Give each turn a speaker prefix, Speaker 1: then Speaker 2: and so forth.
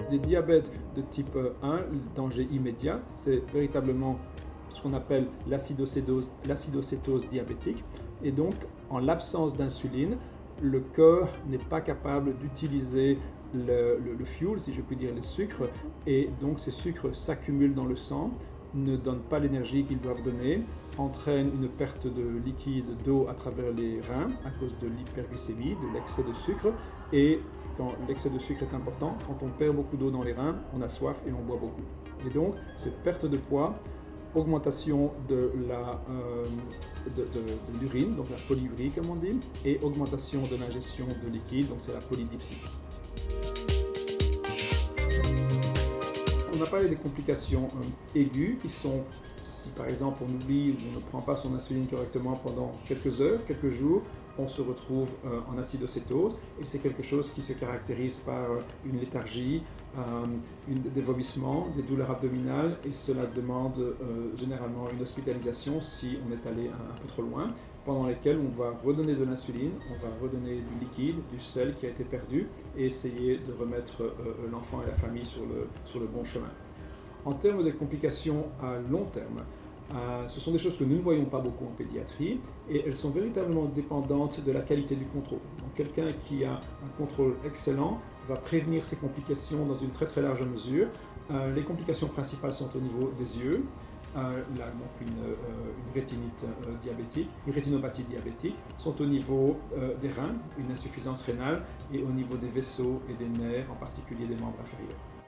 Speaker 1: des diabètes de type 1, le danger immédiat, c'est véritablement ce qu'on appelle l'acidocétose diabétique. Et donc, en l'absence d'insuline, le corps n'est pas capable d'utiliser le fuel, si je puis dire, les sucres, et donc ces sucres s'accumulent dans le sang, ne donnent pas l'énergie qu'ils doivent donner, entraînent une perte de liquide, d'eau à travers les reins à cause de l'hyperglycémie, de l'excès de sucre. Et quand l'excès de sucre est important, quand on perd beaucoup d'eau dans les reins, on a soif et on boit beaucoup. Et donc, cette perte de poids, augmentation de l'urine, donc la polyurie comme on dit, et augmentation de l'ingestion de liquide, donc c'est la polydipsie. On a parlé des complications aiguës qui sont, si par exemple on oublie ou on ne prend pas son insuline correctement pendant quelques heures, quelques jours, on se retrouve en acidocétose et c'est quelque chose qui se caractérise par une léthargie, des vomissements, des douleurs abdominales et cela demande généralement une hospitalisation si on est allé un peu trop loin, pendant lesquelles on va redonner de l'insuline, on va redonner du liquide, du sel qui a été perdu et essayer de remettre l'enfant et la famille sur le bon chemin. En termes de complications à long terme, ce sont des choses que nous ne voyons pas beaucoup en pédiatrie et elles sont véritablement dépendantes de la qualité du contrôle. Donc quelqu'un qui a un contrôle excellent va prévenir ces complications dans une très très large mesure. Les complications principales sont au niveau des yeux, donc une rétinite diabétique, une rétinopathie diabétique, sont au niveau des reins, une insuffisance rénale et au niveau des vaisseaux et des nerfs, en particulier des membres inférieurs.